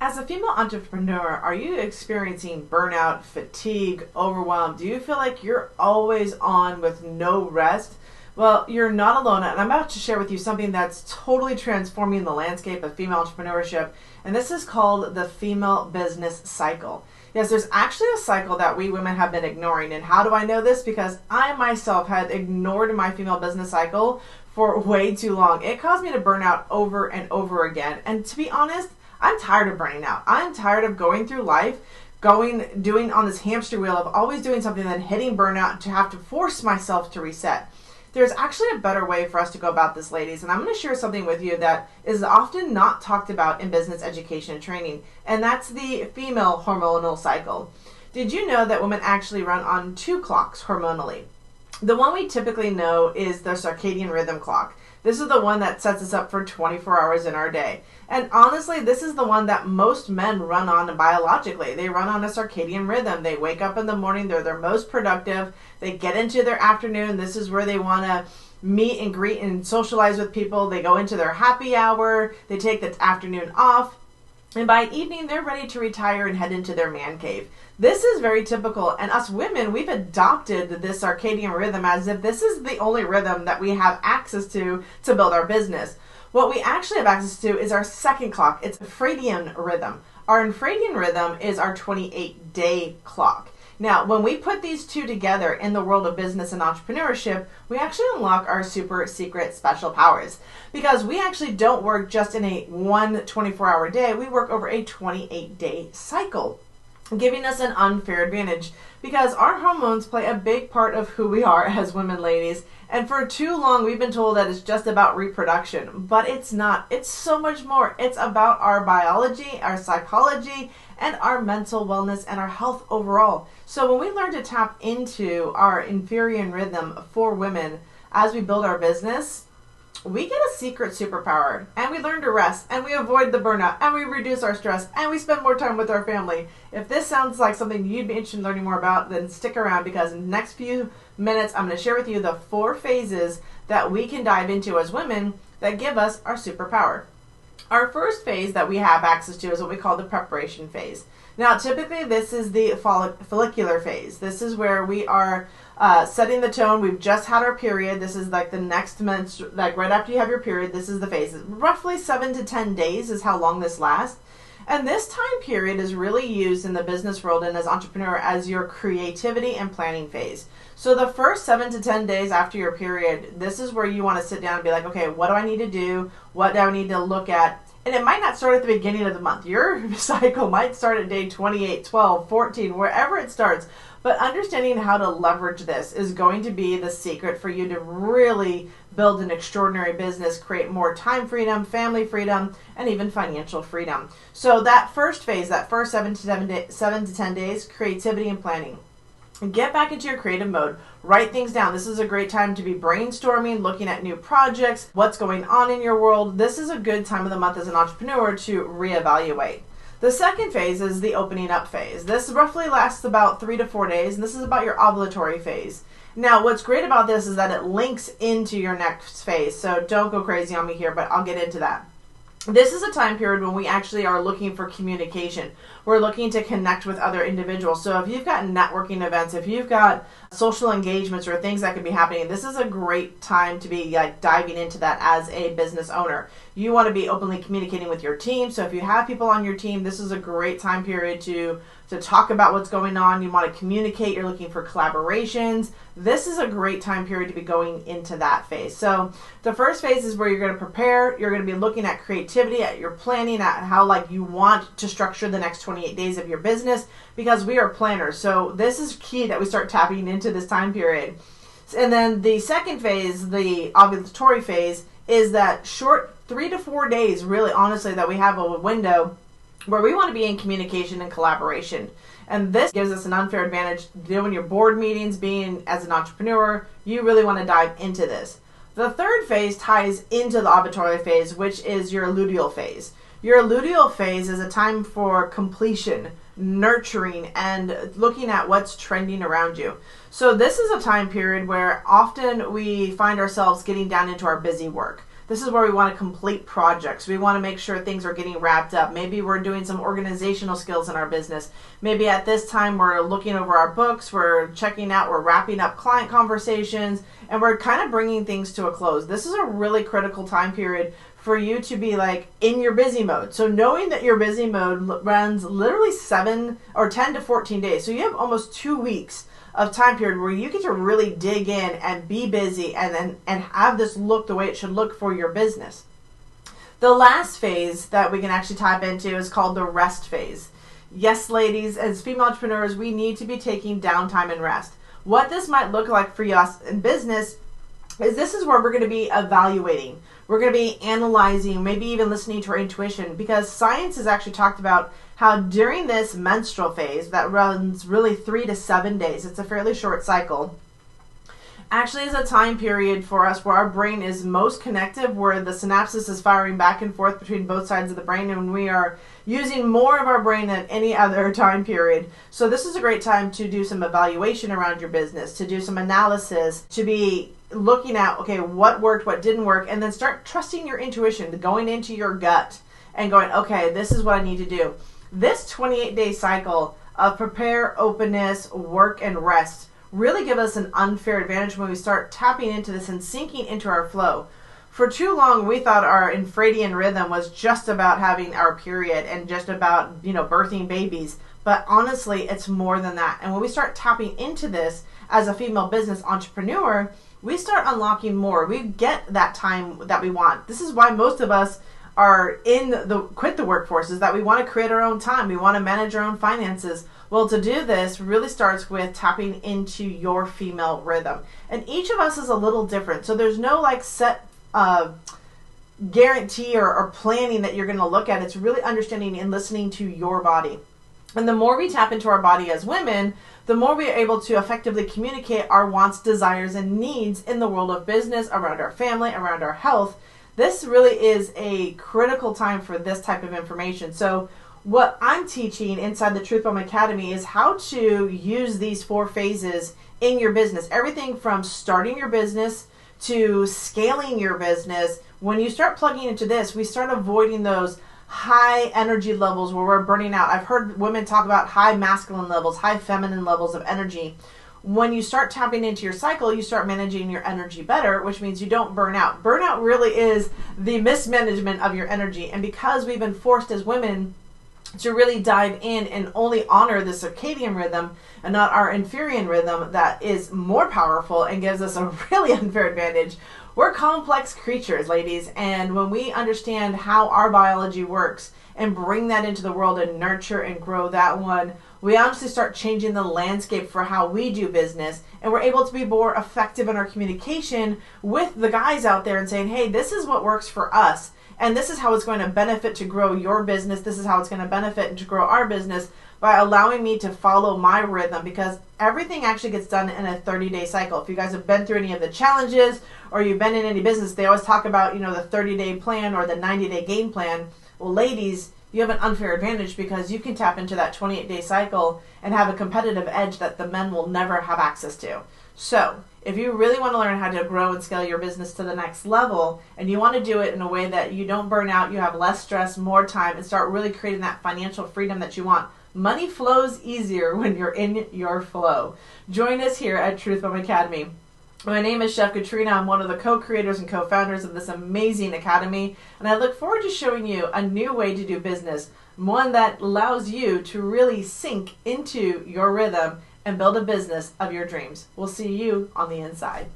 As a female entrepreneur, are you experiencing burnout, fatigue, overwhelm? Do you feel like you're always on with no rest? Well, you're not alone, and I'm about to share with you something that's totally transforming the landscape of female entrepreneurship, and this is called the female business cycle. Yes, there's actually a cycle that we women have been ignoring, and how do I know this? Because I myself had ignored my female business cycle for way too long. It caused me to burn out over and over again, and to be honest, I'm tired of burning out. I'm tired of going through life, doing on this hamster wheel of always doing something, then hitting burnout to have to force myself to reset. There's actually a better way for us to go about this, ladies, and I'm going to share something with you that is often not talked about in business education and training, and that's the female hormonal cycle. Did you know that women actually run on two clocks hormonally? The one we typically know is the circadian rhythm clock. This is the one that sets us up for 24 hours in our day. And honestly, this is the one that most men run on biologically. They run on a circadian rhythm. They wake up in the morning, they're their most productive. They get into their afternoon. This is where they want to meet and greet and socialize with people. They go into their happy hour. They take the afternoon off. And by evening, they're ready to retire and head into their man cave. This is very typical, and us women, we've adopted this circadian rhythm as if this is the only rhythm that we have access to build our business. What we actually have access to is our second clock. It's infradian rhythm. Our infradian rhythm is our 28-day clock. Now, when we put these two together in the world of business and entrepreneurship, we actually unlock our super secret special powers. Because we actually don't work just in a 24-hour day, we work over a 28-day cycle, giving us an unfair advantage because our hormones play a big part of who we are as women, ladies. And for too long, we've been told that it's just about reproduction, but it's not. It's so much more. It's about our biology, our psychology, and our mental wellness and our health overall. So when we learn to tap into our inferior rhythm for women as we build our business, we get a secret superpower, and we learn to rest, and we avoid the burnout, and we reduce our stress, and we spend more time with our family. If this sounds like something you'd be interested in learning more about, then stick around, because in the next few minutes, I'm going to share with you the 4 phases that we can dive into as women that give us our superpower. Our first phase that we have access to is what we call the preparation phase. Now, typically, this is the follicular phase. This is where we are setting the tone. We've just had our period. This is like the next month, like right after you have your period, this is the phase. Roughly 7 to 10 days is how long this lasts. And this time period is really used in the business world and as entrepreneur as your creativity and planning phase. So the first 7 to 10 days after your period, this is where you want to sit down and be like, okay, what do I need to do? What do I need to look at? And it might not start at the beginning of the month. Your cycle might start at day 28, 12, 14, wherever it starts. But understanding how to leverage this is going to be the secret for you to really build an extraordinary business, create more time freedom, family freedom, and even financial freedom. So that first phase, that first 7 to 10 days, creativity and planning. Get back into your creative mode. Write things down. This is a great time to be brainstorming, looking at new projects, what's going on in your world. This is a good time of the month as an entrepreneur to reevaluate. The second phase is the opening up phase. This roughly lasts about 3 to 4 days, and this is about your ovulatory phase. Now, what's great about this is that it links into your next phase, so don't go crazy on me here, but I'll get into that. This is a time period when we actually are looking for communication. We're looking to connect with other individuals. So if you've got networking events, if you've got social engagements or things that could be happening, this is a great time to be diving into that as a business owner. You want to be openly communicating with your team. So if you have people on your team, this is a great time period to talk about what's going on. You want to communicate. You're looking for collaborations. This is a great time period to be going into that phase. So the first phase is where you're going to prepare. You're going to be looking at creativity, at your planning, at how you want to structure the next 28 days of your business, because we are planners. So this is key that we start tapping into this time period. And then the second phase, the ovulatory phase, is that short 3 to 4 days, really honestly, that we have a window where we want to be in communication and collaboration. And this gives us an unfair advantage doing your board meetings, being as an entrepreneur. You really want to dive into this. The third phase ties into the ovulatory phase, which is your luteal phase. Your luteal phase is a time for completion, nurturing, and looking at what's trending around you. So this is a time period where often we find ourselves getting down into our busy work. This is where we want to complete projects. We want to make sure things are getting wrapped up. Maybe we're doing some organizational skills in our business. Maybe at this time we're looking over our books, we're checking out, we're wrapping up client conversations, and we're kind of bringing things to a close. This is a really critical time period for you to be like in your busy mode. So knowing that your busy mode runs literally 7 or 10 to 14 days. So you have almost 2 weeks of time period where you get to really dig in and be busy and have this look the way it should look for your business. The last phase that we can actually tap into is called the rest phase. Yes, ladies, as female entrepreneurs, we need to be taking downtime and rest. What this might look like for us in business is this is where we're going to be evaluating. We're going to be analyzing, maybe even listening to our intuition, because science has actually talked about how during this menstrual phase that runs really 3 to 7 days, it's a fairly short cycle, actually is a time period for us where our brain is most connective, where the synapses is firing back and forth between both sides of the brain, and we are using more of our brain than any other time period. So this is a great time to do some evaluation around your business, to do some analysis, to be looking at, okay, what worked, what didn't work, and then start trusting your intuition, going into your gut and going, okay, this is what I need to do. This 28-day cycle of prepare, openness, work, and rest really give us an unfair advantage when we start tapping into this and sinking into our flow. For too long, we thought our infradian rhythm was just about having our period and just about, birthing babies. But honestly, it's more than that. And when we start tapping into this as a female business entrepreneur, we start unlocking more. We get that time that we want. This is why most of us are quit the workforce, is that we want to create our own time. We want to manage our own finances. Well, to do this really starts with tapping into your female rhythm. And each of us is a little different. So there's no set guarantee or planning that you're going to look at. It's really understanding and listening to your body. And the more we tap into our body as women, the more we are able to effectively communicate our wants, desires, and needs in the world of business, around our family, around our health. This really is a critical time for this type of information. So what I'm teaching inside the Truth Bomb Academy is how to use these 4 phases in your business. Everything from starting your business to scaling your business. When you start plugging into this, we start avoiding those high energy levels where we're burning out. I've heard women talk about high masculine levels, high feminine levels of energy. When you start tapping into your cycle, you start managing your energy better, which means you don't burn out. Burnout really is the mismanagement of your energy. And because we've been forced as women to really dive in and only honor the circadian rhythm and not our inferior rhythm that is more powerful and gives us a really unfair advantage. We're complex creatures, ladies, and when we understand how our biology works and bring that into the world and nurture and grow that one, we honestly start changing the landscape for how we do business, and we're able to be more effective in our communication with the guys out there and saying, hey, this is what works for us. And this is how it's going to benefit to grow your business. This is how it's going to benefit to grow our business by allowing me to follow my rhythm, because everything actually gets done in a 30-day cycle. If you guys have been through any of the challenges or you've been in any business, they always talk about, the 30-day plan or the 90-day game plan. Well, ladies, you have an unfair advantage because you can tap into that 28-day cycle and have a competitive edge that the men will never have access to. So if you really want to learn how to grow and scale your business to the next level, and you want to do it in a way that you don't burn out, you have less stress, more time, and start really creating that financial freedom that you want, money flows easier when you're in your flow. Join us here at Truth Bomb Academy. My name is Chef Katrina. I'm one of the co-creators and co-founders of this amazing academy, and I look forward to showing you a new way to do business, one that allows you to really sink into your rhythm and build a business of your dreams. We'll see you on the inside.